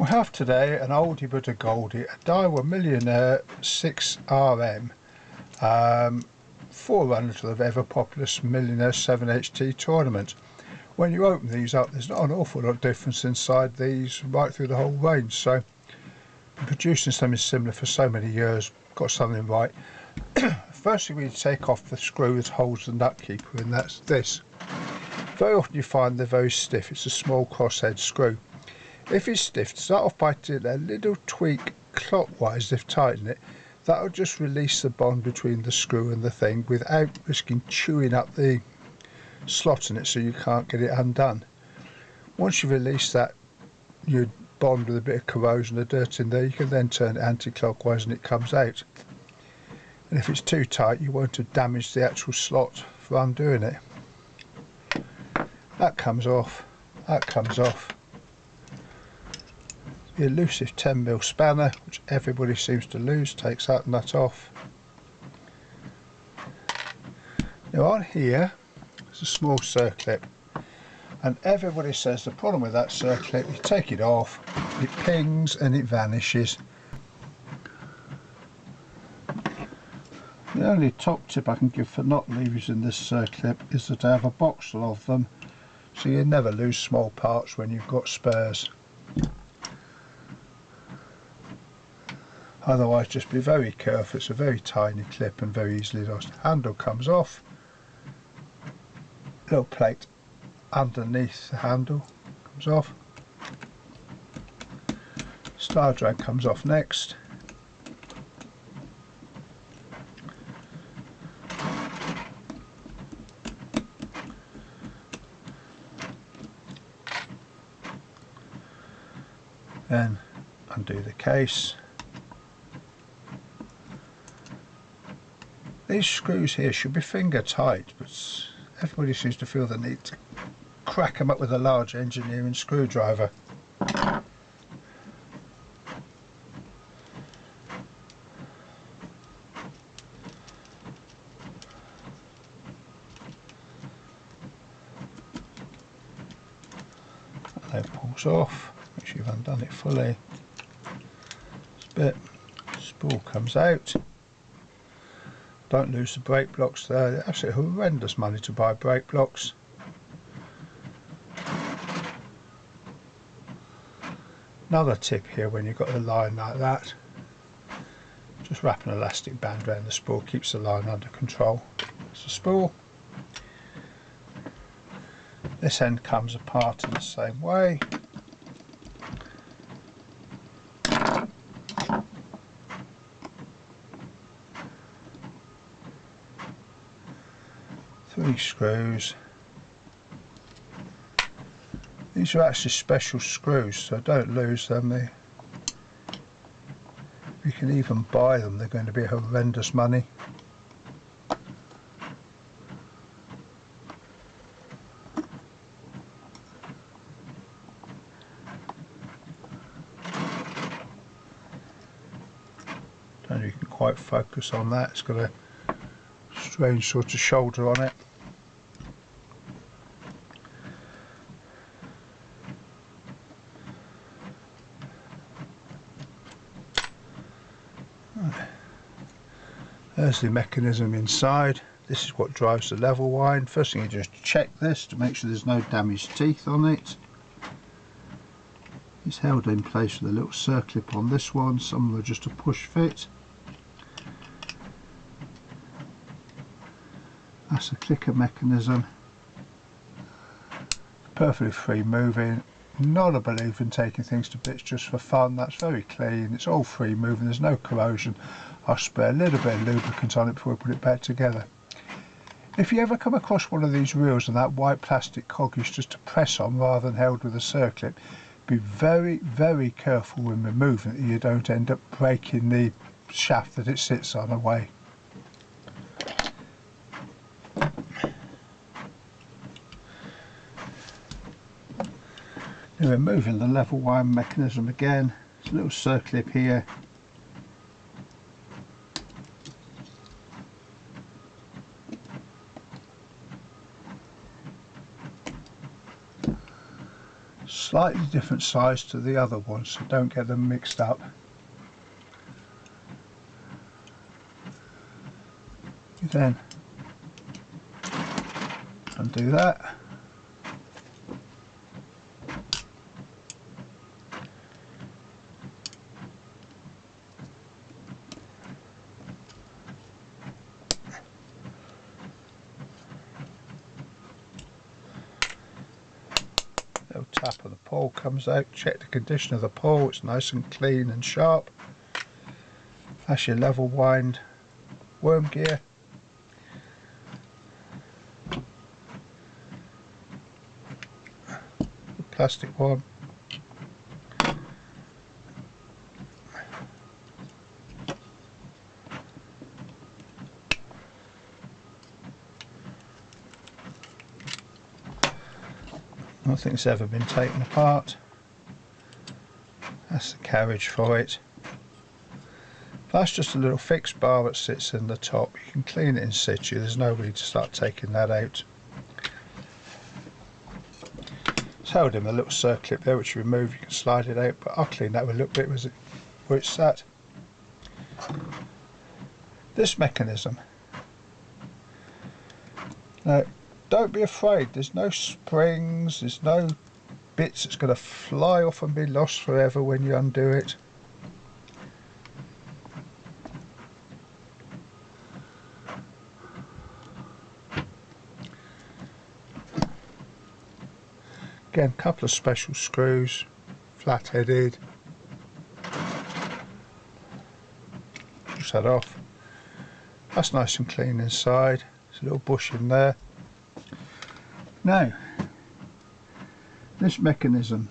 We have today an oldie but a goldie, a Daiwa Millionaire 6Rm, forerunner to the ever popular Millionaire 7HT tournament. When you open these up, there's not an awful lot of difference inside these right through the whole range, so producing something similar for so many years, got something right. Firstly, we take off the screw that holds the nut keeper, and that's this. Very often you find they're very stiff. It's a small crosshead screw. If it's stiff, start off by doing a little tweak clockwise if tighten it. That'll just release the bond between the screw and the thing without risking chewing up the slot in it so you can't get it undone. Once you release that, you bond with a bit of corrosion or dirt in there, you can then turn it anti-clockwise and it comes out. And if it's too tight, you won't have damaged the actual slot for undoing it. That comes off, that comes off. The elusive 10mm spanner, which everybody seems to lose, takes that nut off. Now on here, there's a small circlip, and everybody says the problem with that circlip, you take it off, it pings and it vanishes. The only top tip I can give for not losing this circlip is that I have a box full of them, so you never lose small parts when you've got spares. Otherwise, just be very careful. It's a very tiny clip and very easily lost. Handle comes off. Little plate underneath the handle comes off. Star drag comes off next. Then undo the case. These screws here should be finger tight, but everybody seems to feel the need to crack them up with a large engineering screwdriver. That pulls off, make sure you've undone it fully. This bit, spool comes out. Don't lose the brake blocks there, they're absolutely horrendous money to buy brake blocks. Another tip here when you've got a line like that, just wrap an elastic band around the spool, keeps the line under control. It's a spool. This end comes apart in the same way. Three screws. These are actually special screws, so don't lose them. You can even buy them, they're going to be horrendous money. Don't know if you can quite focus on that, it's got a strange sort of shoulder on it. There's the mechanism inside. This is what drives the level wind. First thing you just check this to make sure there's no damaged teeth on it. It's held in place with a little circlip on this one. Some of them are just a push fit. That's the clicker mechanism. Perfectly free moving. Not a believer in taking things to bits just for fun. That's very clean. It's all free moving. There's no corrosion. I'll spray a little bit of lubricant on it before we put it back together. If you ever come across one of these reels and that white plastic cog is just to press on rather than held with a circlip, be very, very careful when removing it that you don't end up breaking the shaft that it sits on away. Now removing the level wind mechanism again, there's a little circlip here. Slightly different size to the other ones, so don't get them mixed up. You then undo that. Little tap of the pole comes out. Check the condition of the pole, it's nice and clean and sharp. That's your level wind worm gear. The plastic one. Nothing's ever been taken apart. That's the carriage for it. That's just a little fixed bar that sits in the top. You can clean it in situ, there's no need to start taking that out. It's held in a little circlip there which you remove, you can slide it out, but I'll clean that with a little bit where it's sat. This mechanism. Now, don't be afraid, there's no springs, there's no bits that's going to fly off and be lost forever when you undo it. Again, a couple of special screws, flat-headed. Push that off. That's nice and clean inside. There's a little bush in there. Now, this mechanism,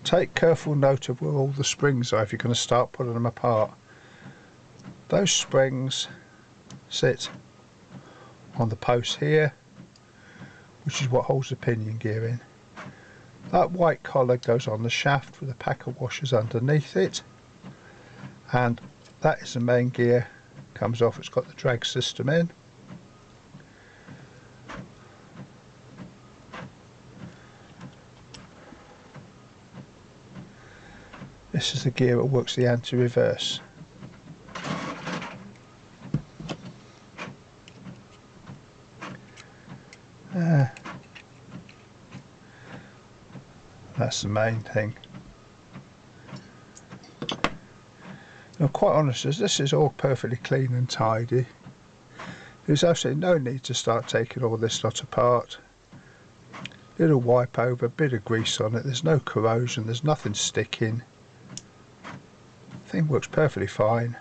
take careful note of where all the springs are if you're going to start pulling them apart. Those springs sit on the post here, which is what holds the pinion gear in. That white collar goes on the shaft with a pack of washers underneath it, and that is the main gear. Comes off, it's got the drag system in. This is the gear that works the anti-reverse. That's the main thing. Now, quite honestly, as this is all perfectly clean and tidy, there's absolutely no need to start taking all this lot apart. Little wipe over, bit of grease on it, there's no corrosion, there's nothing sticking. Thing works perfectly fine.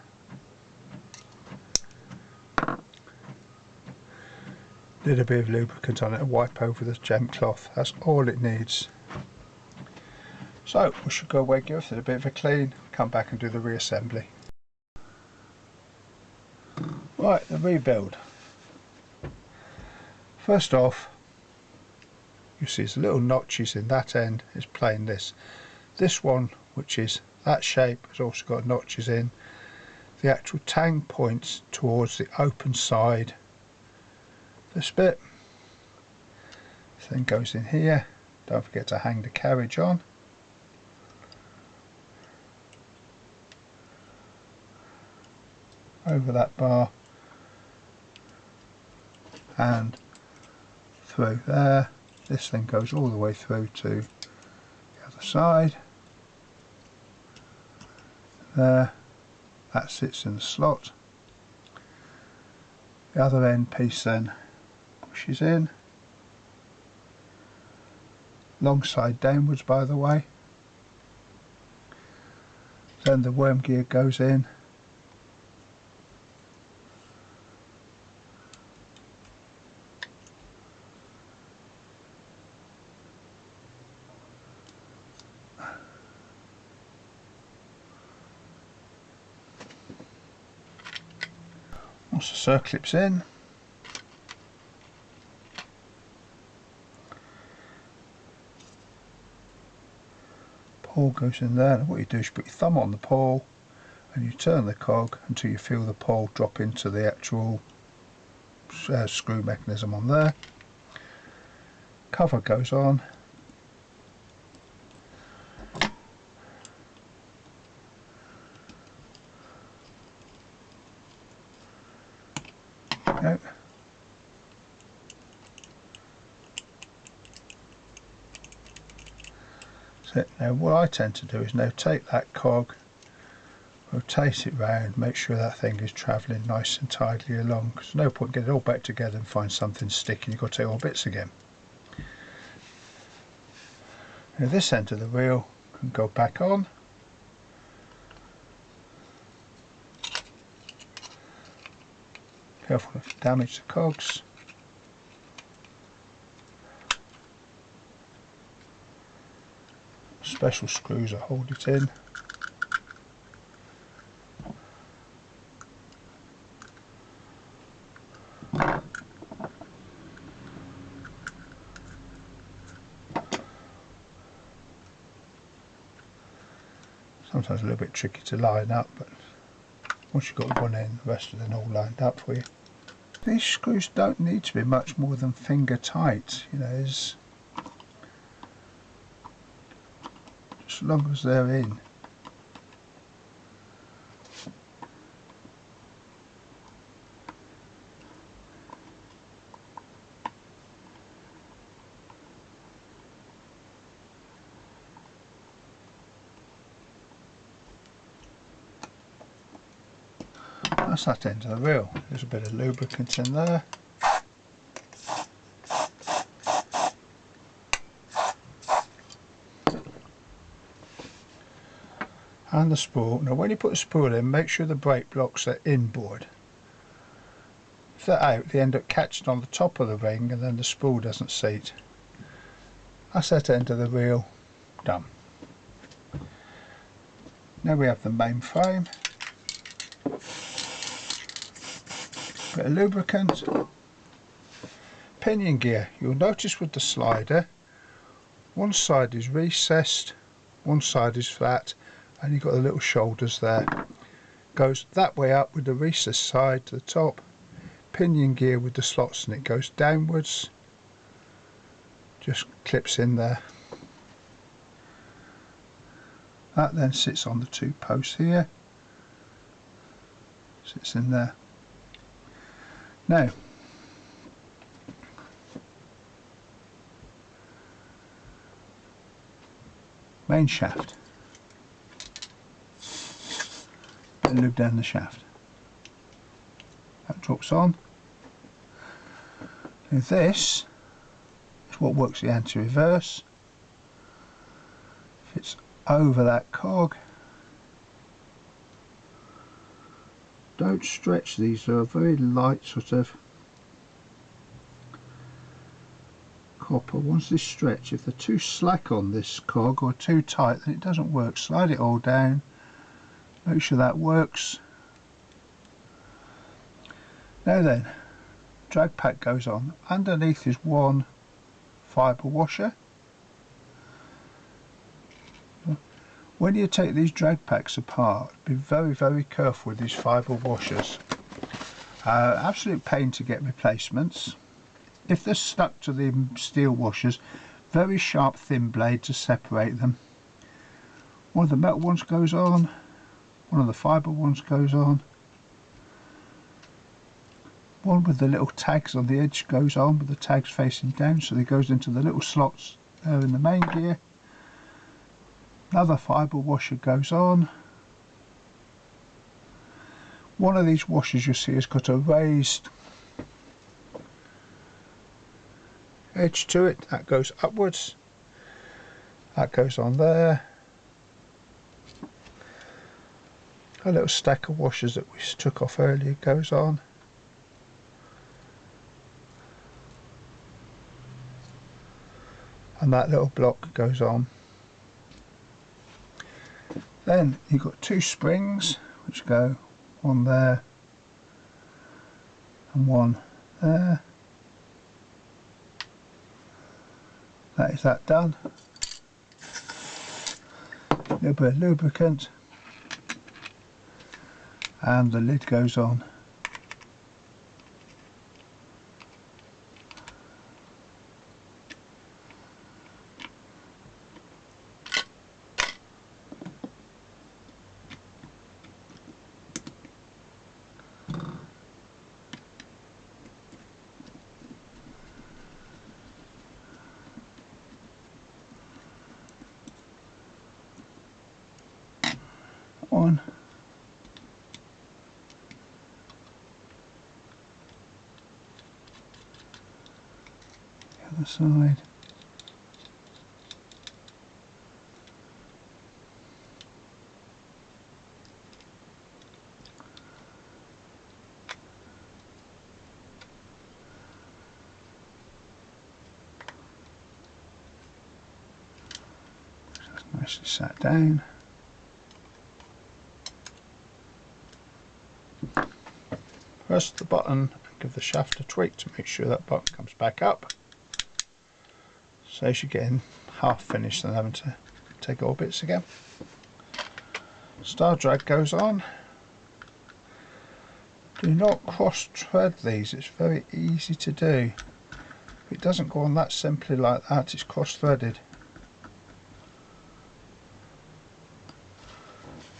Little bit of lubricant on it and wipe over the gem cloth, that's all it needs. So we should go away, give it a bit of a clean, come back and do the reassembly. Right, the rebuild. First off, you see there's little notches in that end, is plain this. This one, which is that shape, has also got notches in. The actual tang points towards the open side. This bit. This thing goes in here. Don't forget to hang the carriage on. Over that bar and through there. This thing goes all the way through to the other side. There, that sits in the slot. The other end piece then pushes in, long side downwards by the way. Then the worm gear goes in. Once the circlip's in, pawl goes in there, and what you do is you put your thumb on the pawl and you turn the cog until you feel the pawl drop into the actual screw mechanism on there. Cover goes on, go. So now what I tend to do is now take that cog, rotate it round, make sure that thing is travelling nice and tidily along, because there's no point getting it all back together and find something sticking. You've got to take all bits again. Now this end of the wheel can go back on. Careful not to damage the cogs. Special screws that hold it in. Sometimes a little bit tricky to line up, but once you've got one in, the rest of them all lined up for you. These screws don't need to be much more than finger tight, you know, as long as they're in. That's that end of the wheel. There's a bit of lubricant in there. And the spool. Now when you put the spool in, make sure the brake blocks are inboard. If they're out, they end up catching on the top of the ring and then the spool doesn't seat. That's that end of the wheel done. Now we have the main frame. Bit of lubricant. Pinion gear. You'll notice with the slider, one side is recessed, one side is flat, and you've got the little shoulders there. Goes that way up with the recessed side to the top. Pinion gear with the slots, and it goes downwards. Just clips in there. That then sits on the two posts here. Sits in there. Now, main shaft. Bit of lube down the shaft. That drops on. Now this is what works the anti-reverse. Fits over that cog. Don't stretch these, they're a very light sort of copper. Once they stretch, if they're too slack on this cog or too tight, then it doesn't work. Slide it all down, make sure that works. Now then, drag pack goes on. Underneath is one fibre washer. When you take these drag packs apart, be very careful with these fibre washers. Absolute pain to get replacements. If they're stuck to the steel washers, very sharp thin blade to separate them. One of the metal ones goes on, one of the fibre ones goes on. One with the little tags on the edge goes on, with the tags facing down, so it goes into the little slots there in the main gear. Another fibre washer goes on. One of these washers you see has got a raised edge to it, that goes upwards. That goes on there. A little stack of washers that we took off earlier goes on. And that little block goes on. Then you've got two springs which go one there and one there. That is that done. A little bit of lubricant and the lid goes on. one. The other side. Nicely sat down. Press the button and give the shaft a tweak to make sure that button comes back up. Saves you getting half finished and having to take all bits again. Star drag goes on. Do not cross thread these, it's very easy to do. If it doesn't go on that simply like that, it's cross threaded.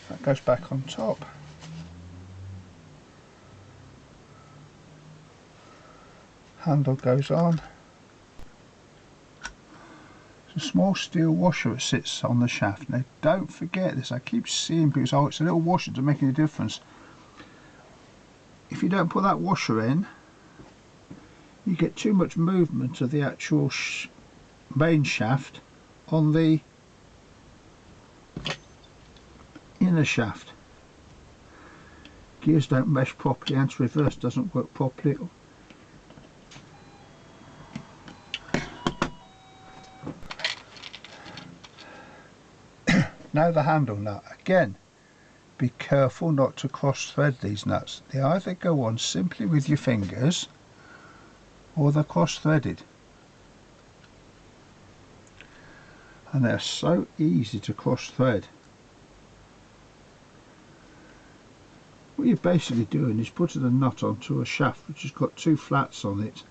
That goes back on top. Handle goes on. It's a small steel washer that sits on the shaft. Now don't forget this, I keep seeing people say, oh, it's a little washer to make any difference. If you don't put that washer in, you get too much movement of the actual main shaft on the inner shaft. Gears don't mesh properly, anti-reverse doesn't work properly. Now the handle nut. Again, be careful not to cross thread these nuts. They either go on simply with your fingers or they're cross threaded. And they're so easy to cross thread. What you're basically doing is putting a nut onto a shaft which has got two flats on it.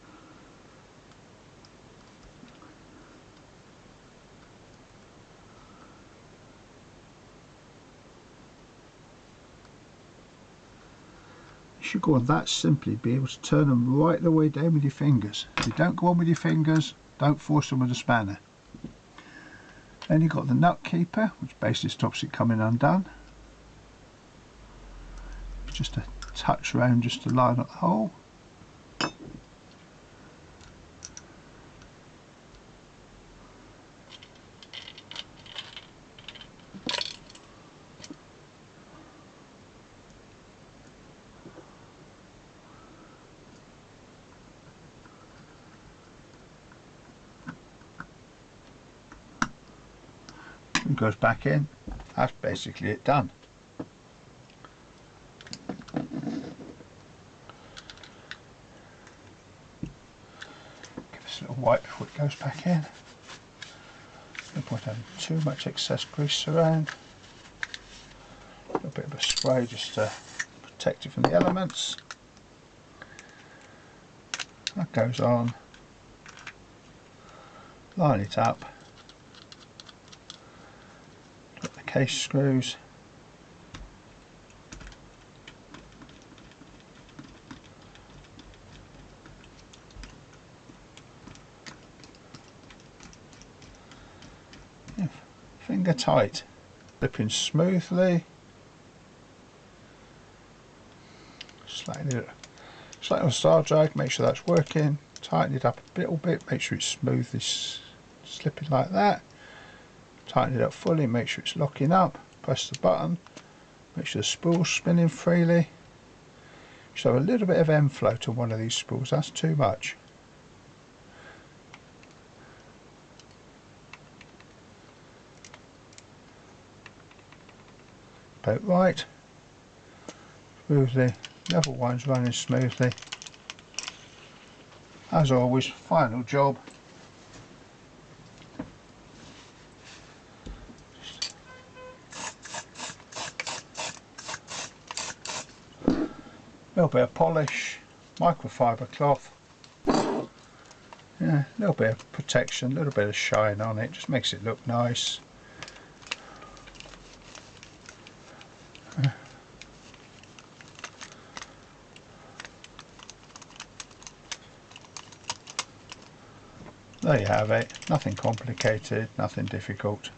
You should go on that simply, be able to turn them right the way down with your fingers. If you don't go on with your fingers, don't force them with a spanner. Then you've got the nut keeper, which basically stops it coming undone. Just a touch around just to line up the hole. And goes back in. That's basically it done. Give this a little wipe before it goes back in. Don't want having too much excess grease around. A little bit of a spray just to protect it from the elements. That goes on. Line it up. Put the case screws. Finger tight. Slipping smoothly. Slightly on star drag, make sure that's working. Tighten it up a little bit, make sure it's smoothly slipping like that. Tighten it up fully, make sure it's locking up. Press the button, make sure the spool's spinning freely. You should have a little bit of end flow to one of these spools, that's too much. About right. Smoothly, the other one's running smoothly. As always, final job. A little bit of polish, microfiber cloth. Yeah, a little bit of protection, a little bit of shine on it, just makes it look nice. There you have it, nothing complicated, nothing difficult.